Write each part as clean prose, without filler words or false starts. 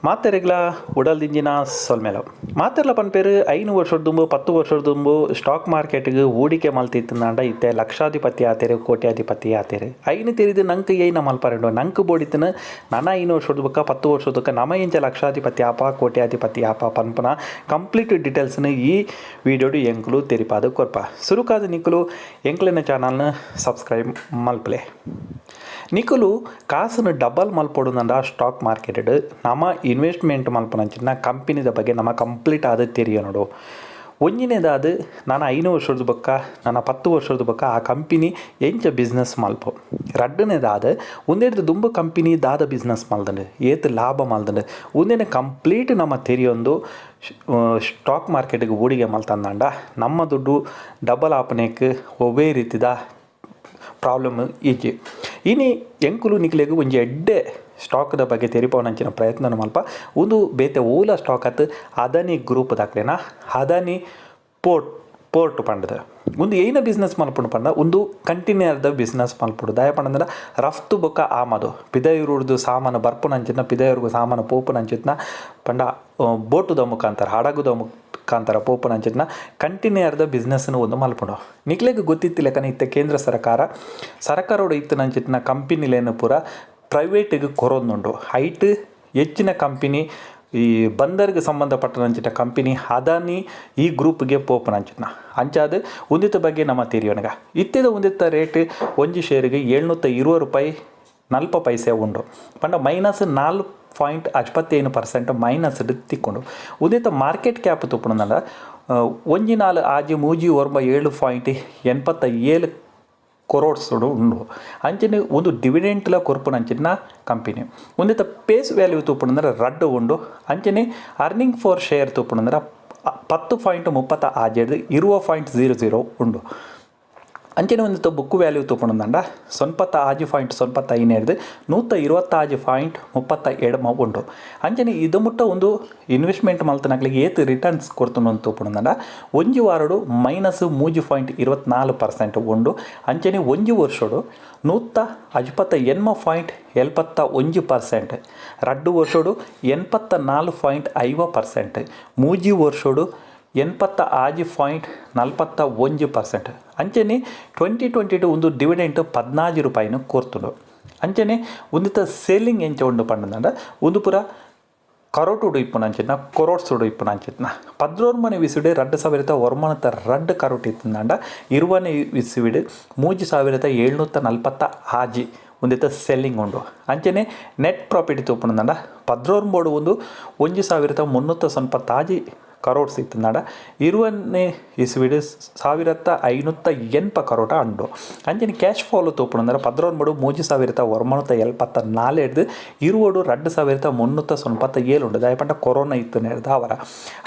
ಮಾತೆರೆಗ್ಲ ಉಡಲ್ದಿಂಜಿನ ಸೊಲ್ಮೆಲ ಮಾತೆರ್ಲ ಪನ್ಪೇರು 5 ವರ್ಷದ ದುಂಬು 10 ವರ್ಷದ ದುಂಬು ಸ್ಟಾಕ್ ಮಾರ್ಕೆಟ್ಗೆ ಹೂಡಿಕೆ ಮಲ್ತಿತ್ತಂಡ ಇತ್ತೆ ಲಕ್ಷಾಧಿಪತಿ ಆತೇರು ಕೋಟ್ಯಾಧಿಪತಿ ಆತೇರು ಐನು ತೆರಿದು ನಂಗೆ ಏನ ಮಲ್ಪರೆಂಡು ನಂಗೆ ಬೋಡಿತನ ನನ್ನ 5 ವರ್ಷದ ಬುಕ್ಕ 10 ವರ್ಷದ ಬುಕ್ಕ ನಮ್ಮ ಇಂಚ ಲಕ್ಷಾಧಿಪತಿ ಆಪ ಕೋಟ್ಯಾಧಿಪತಿ ಆಪ ಪನ್ಪನ ಕಂಪ್ಲೀಟ್ ಡೀಟೇಲ್ಸ್ನ ಈ ವಿಡಿಯೋಡು ಎಂಕ್ಲು ತೆರಿಪಾದ ಕೊರ್ಪ ಸುರುಕಾದ ನಿಕ್ಕಲು ಎಂಕ್ಲಿನ ಚಾನಲ್ನ ಸಬ್ಸ್ಕ್ರೈಬ್ ಮಲ್ಪಲೆ ನಿಕಲು ಕಾಸನ್ನು ಡಬಲ್ ಮಲ್ಪೊಡುಂದ ಸ್ಟಾಕ್ ಮಾರ್ಕೆಟ್ ನಮ್ಮ ಇನ್ವೆಸ್ಟ್ಮೆಂಟ್ ಮಲ್ಪನಂಚಿನ ಕಂಪನಿದ ಬಗ್ಗೆ ನಮ್ಮ ಕಂಪ್ಲೀಟ್ ಆದ ತೆರಿಯ ನೋಡು ಒಂಜಿನೇದಾದ ನಾನು 5 ವರ್ಷದ ಬೊಕ್ಕ ನನ್ನ 10 ವರ್ಷದ ಬೊಕ್ಕ ಆ ಕಂಪನಿ ಎಂಚ ಬಿಸ್ನೆಸ್ ಮಲ್ಪು ರಡ್ಡನೇದಾದ ಒಂದೆರಡು ದುಂಬು ಕಂಪನಿ ದಾದ ಬಿಸ್ನೆಸ್ ಮಲ್ದಂಡು ಏತ್ ಲಾಭ ಮಲ್ದಂಡು ಒಂದೇನೆ ಕಂಪ್ಲೀಟ್ ನಮ್ಮ ತೆರಿಯೊಂದು ಸ್ಟಾಕ್ ಮಾರ್ಕೆಟ್ಗೆ ಹೂಡಿಕೆ ಮಲ್ತಂದಾಂಡ ನಮ್ಮ ದುಡ್ಡು ಡಬಲ್ ಆಪನೇಕ್ ಒಬ್ಬೇ ರೀತಿದ ಪ್ರಾಬ್ಲಮ್ ಈಜಿ ಇನಿ ಎಂಕುಲು ನಿಕ್ಲೆಗ್ ಒಂಜಿ ಎಡ್ಡೆ ಸ್ಟಾಕ್ದ ಬಗ್ಗೆ ತೆರಿಪವನಂಚಿನ ಪ್ರಯತ್ನ ಮಲ್ಪ ಒಂದು ಬೇತೆ ಓಲ ಸ್ಟಾಕ್ ಅತ್ ಅದಾನಿ ಗ್ರೂಪ್ ದಾಕ್ಲೆನ ಅದಾನಿ ಪೋರ್ಟ್ ಪಂಡದ ಒಂದು ಏನ ಬಿಸ್ನೆಸ್ ಮಲ್ಪುಂಡು ಪಂಡ ಒಂದು ಕಂಟಿನ್ಯೂರ್ದ ಬಿಸ್ನೆಸ್ ಮಲ್ಪುಡು ದಯ ಪಂಡಂದ್ರೆ ರಫ್ತು ಬೊಕ್ಕ ಆಮದು ಪಿದೈರುಡ್ದು ಸಾಮಾನು ಬರ್ಪುನಂಚಿನ ಪಿದೈರ್ಗು ಸಾಮಾನು ಪೋಪುನಂಚಿತ್ನ ಪಂಡ ಬೋಟುದ ಮುಖಾಂತರ ಹಡಗುದ ಮುಖಾಂತರ ಪೋಪುನಂಚಿತ್ನ ಕಂಟಿನ್ಯೂರ್ದ ಬಿಸ್ನೆಸ್ನು ಒಂದು ಮಲ್ಪುಂಡು ನಿಕ್ಲೆಗ್ ಗೊತ್ತಿತ್ತಿಲ್ಲಕನ ಇತ್ತೆ ಕೇಂದ್ರ ಸರ್ಕಾರೋಡು ಇತ್ತು ನಂಚಿತ್ನ ಕಂಪನಿಲೇನು ಪೂರ ಪ್ರೈವೇಟಿಗೆ ಕೊರೋದುಂಡು ಹೈಟ್ ಹೆಚ್ಚಿನ ಕಂಪನಿ ಈ ಬಂದರ್ಗೆ ಸಂಬಂಧಪಟ್ಟಂಚಿನ ಕಂಪನಿ ಅದಾನಿ ಈ ಗ್ರೂಪ್ಗೆ ಪೋಪುನಂಚಿತ್ನ ಅಂಚಾದ ಒಂದಿತ್ತ ಬಗ್ಗೆ ನಮ್ಮ ತಿರಿಯೋನಗ ಇತ್ತಿದ ಒಂದಿತ್ತ ರೇಟ್ ಒಂಜಿ ಶೇರಿಗೆ 720 ರೂಪಾಯಿ 40 ಪೈಸೆ ಉಂಡು ಪಂಡ -4.55% ಮೈನಸ್ ತಿಕ್ಕೊಂಡು ಉದಿತ ಮಾರ್ಕೆಟ್ ಕ್ಯಾಪ್ ತುಪ್ಪುನಂದ ಒಂಜಿ ನಾಲ್ ಆಜಿ ಮೂಜಿ ಒರ್ಬ 7.87 crores ಉಂಡು ಅಂಚನೆ ಒಂದು ಡಿವಿಡೆಂಟ್ಲ ಕೊರ್ಪುನಂಚಿನ ಕಂಪನಿ ಒಂದಿತ್ತ ಪೇಸ್ ವ್ಯಾಲ್ಯೂ ತೂಪುನಂದ್ರೆ ರಡ್ಡು ಉಂಡು ಅಂಚನೆ ಅರ್ನಿಂಗ್ ಫಾರ್ ಶೇರ್ ತೂಪುನಂದ್ರೆ 10.30 20.00 ಉಂಡು ಅಂಚನೆ ಒಂದಿತ್ತ ಬುಕ್ ವ್ಯಾಲ್ಯೂ ತೂಪುನಂದ 90.05 120.37 ಉಂಡು ಅಂಚನೆ ಇದು ಮುಟ್ಟ ಒಂದು ಇನ್ವೆಸ್ಟ್ಮೆಂಟ್ ಮಲ್ತನಕ್ಲಿಗೆ ಏತ್ ರಿಟರ್ನ್ಸ್ ಕೊಡ್ತು ತೂಪುನಂದ ಒಂಜಿ ವಾರಡು -3.24% ಉಂಡು ಅಂಚನೆ ಒಂಜಿ ವರ್ಷಡು 158.71%, ರಡ್ಡು ವರ್ಷಡು 84.5%, ಮೂಜಿ ವರ್ಷಡು 86.41%. ಅಂಚನೆ 2022 ಒಂದು ಡಿವಿಡೆಂಟ್ 14 ರೂಪಾಯಿನ ಕೋರ್ತುಂಡು ಅಂಚನೆ ಒಂದಿತ್ತ ಸೇಲಿಂಗ್ ಎಂಚ ಉಂಡು ಪಂಡಂದ ಒಂದು ಪುರ ಕರೋಟುಡು ಇಪ್ಪುನಂಚಿನ ಕೊರೋಟ್ಸುಡು ಇಪ್ಪುನಂಚಿತ್ನ 16 ಮನೆ ವಿಸಿಡೆ 2,000 ವರ್ಮನತ ರಡ್ಡು ಕರೋಟು ಇತ್ತಂಡ 20ನೇ ವಿಸಿವಿಡ್ 3,740 ಆಜಿ ಒಂದಿತ್ತ ಸೆಲ್ಲಿಂಗ್ ಉಂಡು ಅಂಚನೆ ನೆಟ್ ಪ್ರಾಫಿಟ್ ತೂಪುನಂದ 16 ಬೋರ್ಡು ಒಂದು 1,390 ಆಜಿ ಕರೋಡ್ಸ್ ಇತ್ತಂದಾಡ 20ನೇ ಇಸ್ವಿಡ್ 1,580 ಕರೋಟ ಅಂಡು ಅಂಚನೆ ಕ್ಯಾಶ್ ಫಾಲೋ ತೋಪುನಂದ್ರೆ 16 3,174 ಹಿಡ್ದು 20 2,397 ಉಂಡು ದಯಪಂಡ ಕೊರೋನಾ ಇತ್ತು ನೇರ್ದು ಅವರ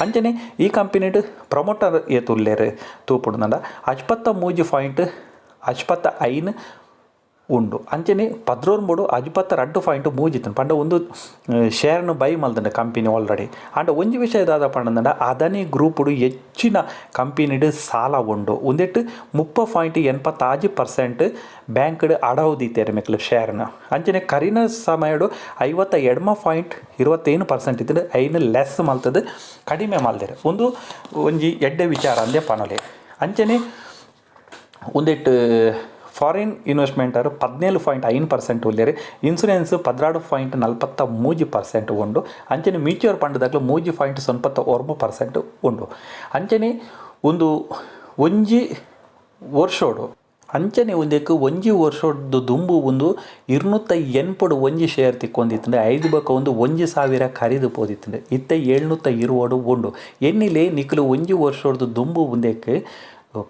ಅಂಚನೆ ಈ ಕಂಪನಿಡ್ ಪ್ರಮೋಟರ್ ಏತುಲ್ಲೇರು ತೂಪುನಂದ 53.55 ಉಂಡು ಅಂಚನೆ 16 62.3 ಪಂಡ ಒಂದು ಶೇರ್ನು ಬೈ ಮಲ್ದಂಡ ಕಂಪನಿ ಆಲ್ರೆಡಿ ಅಂಡ ಒಂಜಿ ವಿಷಯದಾದ ಪಂಡಂದ ಅದಾನಿ ಗ್ರೂಪುಡು ಹೆಚ್ಚಿನ ಕಂಪನಿಡ್ ಸಾಲ ಉಂಡು ಒಂದೆಟ್ಟು 30.86% ಬ್ಯಾಂಕ್ಡ್ ಅಡವುದಿತ್ತೇರು ಮೆಕ್ಲು ಶೇರ್ನ ಅಂಚನೆ ಕರಿನ ಸಮಯಡು 52.21% ಇತ್ತು ಐನು ಲೆಸ್ ಮಲ್ತದ ಕಡಿಮೆ ಮಲ್ದೇರು ಒಂಜಿ ಎಡ್ಡೆ ವಿಚಾರ ಅಂದೆ ಪನಲೆ ಅಂಚನೆ ಒಂದೆಟ್ಟು ಫಾರಿನ್ ಇನ್ವೆಸ್ಟ್ಮೆಂಟರು 17.5% ಉಲ್ಲೇರಿ ಇನ್ಸೂರೆನ್ಸ್ 16.43% ಉಂಡು ಅಂಚನೆ ಮ್ಯೂಚುವಲ್ ಫಂಡ್ದಾಗಲು 3.91% ಉಂಡು ಅಂಚನೆ ಒಂದು ಒಂಜಿ ವರ್ಷೋಡು ಅಂಚನೆ ಒಂದಕ್ಕೆ ಒಂಜಿ ವರ್ಷದ ದುಂಬು ಒಂದು 280 ಒಂಜಿ ಶೇರ್ ತಿಕ್ಕೊಂದಿತ್ತಂಡೆ 5 ಬಕ್ಕ ಒಂದು 1,000 ಖರೀದು ಪೋದಿತ್ತಂಡೆ ಇತ್ತೆ 720 ಉಂಡು ಎನ್ನಿಲೆ ನಿಖಲು ಒಂಜಿ ವರ್ಷದ ದುಂಬು ಒಂದಕ್ಕೆ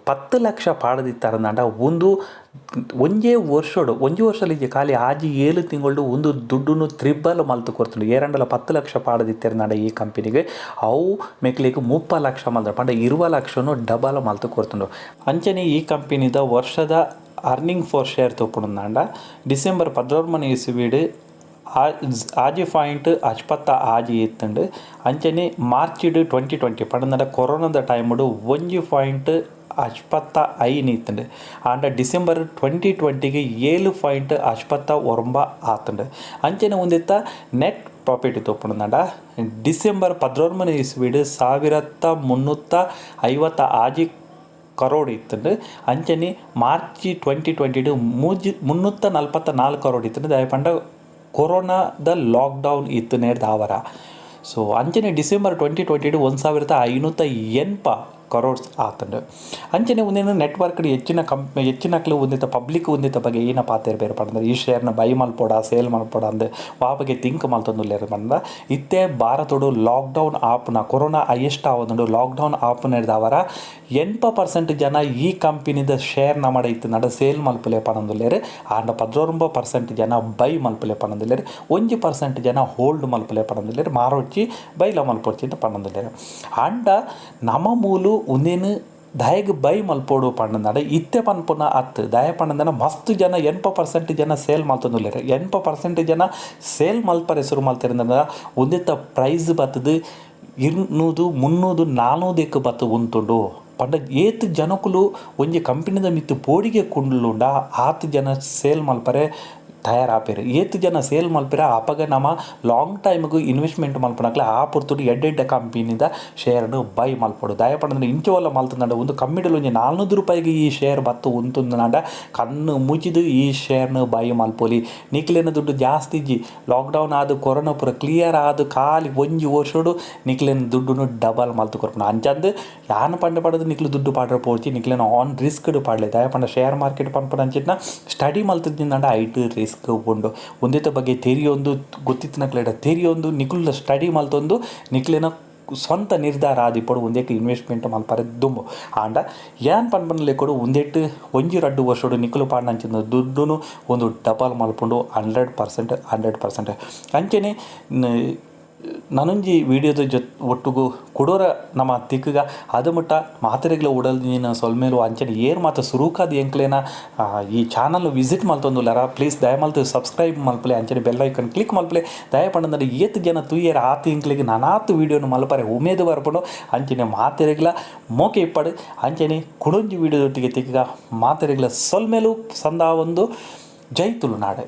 10 ಲಕ್ಷ ಪಾಡದಿತ್ತಾರಂದ ಒಂಜೇ ವರ್ಷದಲ್ಲಿ ಖಾಲಿ ಆಜಿ 7 ತಿಂಗಳು ಒಂದು ದುಡ್ಡು ತ್ರಿಬ್ಬಲ್ ಮಲ್ತು ಕೊಡ್తుండు 10 ಲಕ್ಷ ಪಾಡದಿತ್ತಾರಂದ ಈ ಕಂಪನಿಗೆ ಅವು ಮೆಕ್ಲಿಗೆ 30 ಲಕ್ಷ ಮಲ್ತ ಪಂಡ 20 ಲಕ್ಷನು ಡಬಲ್ ಮಲ್ತು ಕೊಡ್తుండు ಅಂಚನೆ ಈ ಕಂಪನಿದ ವರ್ಷದ ಅರ್ನಿಂಗ್ ಫಾರ್ ಶೇರ್ ತೋಪುಂಡ ಡಿಸೆಂಬರ್ 16 ಇಸ್ವಿಡ್ ಆಜಿ ಪಾಯಿಂಟ್ 70 ಆಜಿ ಇತ್ತಂಡು ಅಂಚನೆ ಮಾರ್ಚ್ 2020 ಪಂಡ ಕೊರೋನಾದ ಟೈಮಡು 1.75 ಇತ್ತಂಡು ಆಂಡ ಡಿಸೆಂಬರ್ 2020 7.89 ಆತಂಡು ಅಂಚನೆ ಒಂದಿತ್ತ ನೆಟ್ ಪ್ರಾಫಿಟ್ ತೋಪುಂಡ ಡಿಸೆಂಬರ್ 11 ಇಸ್ವಿಡ್ 1350 ಕರೋಡ್ ಇತ್ತು ಅಂಚನೆ ಮಾರ್ಚ್ 2022 344 ಕರೋಡ್ ಇತ್ತು ದಯಪಂಡ ಕೊರೋನಾದ ಲಾಕ್ಡೌನ್ ಇತ್ತು ನೇರ್ದು ಆವರ. ಸೊ ಅಂಚನೆ ಡಿಸೆಂಬರ್ 2022 1580 ಕರೋಡ್ಸ್ ಆತಂಡು ಅಂಚನೆ ಒಂದೇನು ನೆಟ್ವರ್ಕ್ ಹೆಚ್ಚಿನಕ್ಲು ಒಂದಿತ್ತ ಪಬ್ಲಿಕ್ ಒಂದಿತ್ತ ಬಗ್ಗೆ ಏನ ಪಾತ್ರ ಬೇರೆ ಪಂದ್ರೆ ಈ ಶೇರ್ನ ಬೈ ಮಲ್ಪೋಡ ಸೇಲ್ ಮಲ್ಪೋಡ ಅಂದು ವಾಪಗೆ ತಿಂಕ್ ಮಲ್ತೊಂದುಲ್ಲೇರು ಬಂದ ಇತ್ತೇ ಭಾರತೋಡು ಲಾಕ್ಡೌನ್ ಆಪ್ನ ಕೊರೋನಾ ಹೈಯೆಸ್ಟ್ ಆವೊಂದು ಲಾಕ್ಡೌನ್ ಆಪ್ ನಡೆದವರ 80% ಜನ ಈ ಕಂಪನಿದ ಶೇರ್ ನಮ್ಮಡ ಇತ್ತು ನಡ ಸೇಲ್ ಮಲ್ಪಲೆ ಪಣಂದುಲ್ಲೇರು ಆಂಡ 19% ಜನ ಬೈ ಮಲ್ಪಲೆ ಪಣಂದುಲ್ಲೇರು 1% ಜನ ಹೋಲ್ಡ್ ಮಲ್ಪಲೆ ಪಣಂದುಲ್ಲೇರು ಮಾರೋಚಿ ಬೈಲ ಮಲ್ಪೊರ್ಚಿ ಅಂತ ಪಣಂದುಲ್ಲೇರು ಆಂಡ ನಮ್ಮ ಮೂಲು ಒಂದೇನು ದಯಗೆ ಬೈ ಮಲ್ಪೋಡು ಪಣ್ಣಂದಾಡ ಇತ್ತೆ ಪನ್ಪುನ ಅತ್ತು ದಯ ಪಣ್ಣಂದನ ಮಸ್ತ್ ಜನ 80% ಜನ ಸೇಲ್ ಮಲ್ತೊಂದುಲ್ಲೇರು 80% ಜನ ಸೇಲ್ ಮಲ್ಪರೆ ಶುರು ಮಲ್ತಿರಂದ ಒಂದಿತ್ತ ಪ್ರೈಸ್ ಬತ್ತದು 200 300 400 ಬತ್ತು ಉಂಟುಂಡು ಪಂಡ ಏತ್ ಜನಕ್ಕೂ ಒಂಜಿ ಕಂಪನಿದ ಮಿತ್ತು ಪೋಡಿಗೆ ಕುಂಡ್ಲುಂಡ ಆತು ಜನ ಸೇಲ್ ಮಲ್ಪರೆ ತಯಾರಾಪೇರು ಏತು ಜನ ಸೇಲ್ ಮಲ್ಪಿರ ಅಪಗ ನಮ್ಮ ಲಾಂಗ್ ಟೈಮ್ಗೂ ಇನ್ವೆಸ್ಟ್ಮೆಂಟ್ ಮಲ್ಪನಕ್ಲೆ ಆ ಪುರ್ತುಡು ಎಡ್ಡೆಡ್ಡ ಕಂಪನಿದ ಶೇರ್ನು ಬೈ ಮಲ್ಪೋಡು ದಯಪಂದ್ರೆ ಇಂಚೋಲ್ಲ ಮಲ್ತಂಡ ಒಂದು ಕಮ್ಮಿಡಲು ಒಂಜಿ 400 ರೂಪಾಯಿಗೆ ಈ ಶೇರ್ ಬತ್ತು ಉಂತುಂದನಾಡ ಕಣ್ಣು ಮುಚ್ಚಿದು ಈ ಶೇರ್ನು ಬೈ ಮಲ್ಪೊಲಿ ನಿಕ್ಲಿನ ದುಡ್ಡು ಜಾಸ್ತಿ ಇಜ್ಜಿ ಲಾಕ್ಡೌನ್ ಆದ ಕೊರೋನಾ ಪೂರ ಕ್ಲಿಯರ್ ಆದ ಖಾಲಿ ಒಂಜಿ ವರ್ಷೋಡು ನಿಕ್ಲಿನ ದುಡ್ಡು ಡಬಲ್ ಮಲ್ತು ಕೊರ್ಪುನ ಅಂಚಂದು ಯಾನು ಪಂಡ ಪಡೋದು ನಿಕ್ಲು ದುಡ್ಡು ಪಾಡ್ರೆ ಪೋಡ್ಚಿ ನಿಕ್ಲಿನ ಆನ್ ರಿಸ್ಕ್ಡ್ ಪಾಡ್ಲೆ ದಯಪಂಡ ಶೇರ್ ಮಾರ್ಕೆಟ್ ಪನ್ಪಡ ಅಂಚಿನ ಸ್ಟಡಿ ಮಲ್ತಿದ್ದಿಂದಾಂಡ ಐಟ್ ರಿಸ್ಕ್ ಉಂಡು ಒಂದಿತ್ತ ಬಗ್ಗೆ ತೆರಿಯೊಂದು ಗೊತ್ತಿತ್ತಿನಕ್ಲೆಡ ತೆರಿಯೊಂದು ನಿಕ್ಲ ಸ್ಟಡಿ ಮಲ್ತೊಂದು ನಿಕ್ಲಿನ ಸ್ವಂತ ನಿರ್ಧಾರ ಆದಿಪ್ಪಡು ಒಂದೇಕ್ಕೆ ಇನ್ವೆಸ್ಟ್ಮೆಂಟ್ ಮಲ್ಪರೆ ದುಂಬು ಆಂಡ ಏನ್ ಪನ್ಪನ್ಲೆ ಕೊಡು ಒಂದೆಟ್ಟು 1-2 ವರ್ಷೋಡು ನಿಕ್ಲು ಪಾಡ್ನಂಚಿನ ದುಡ್ಡು ಒಂದು ಡಬಲ್ ಮಲ್ಪುಂಡು 100% ಅಂಚನೆ ನನಂಜಿ ವಿಡಿಯೋದ ಒಟ್ಟಿಗೂ ಕೊಡೋರ ನಮ್ಮ ತಿಕ್ಕಗ ಅದು ಮಟ್ಟ ಮಾತ್ರೆಗಳ ಉಡಲ್ದಿನ ಸೊಲ್ಮೇಲು ಅಂಚನೆ ಏರ್ ಮಾತ್ರ ಸುರೂಕಾದ ಎಂಕ್ಲೇನ ಈ ಚಾನಲ್ ವಿಸಿಟ್ ಮಲ್ತೊಂದುಲ್ಲಾರ ಪ್ಲೀಸ್ ದಯಮಲ್ತು ಸಬ್ಸ್ಕ್ರೈಬ್ ಮಲ್ಪಲೆ ಅಂಚನೆ ಬೆಲ್ ಐಕನ್ ಕ್ಲಿಕ್ ಮಲ್ಪಲೆ ದಯಪಂದ್ರೆ ಏತ್ ಜನ ತುಯ್ಯರ ಆತು ಇಂಕ್ಲಿಗೆ ನಾನಾತು ವೀಡಿಯೋನು ಮಲ್ಪರೆ ಉಮೇದು ಬರ್ಪುಂಡು ಅಂಚನೆ ಮಾತ್ರೆಗಳ ಮೋಕೆ ಇಪ್ಪಡು ಅಂಚನೆ ಕುಡೊಂಜಿ ವೀಡಿಯೋದೊಟ್ಟಿಗೆ ತಿಕ್ಕಗ ಮಾತ್ರೆಗಳ ಸೊಲ್ಮೇಲು ಸಂದ ಒಂದು ಜೈ ತುಳುನಾಡು.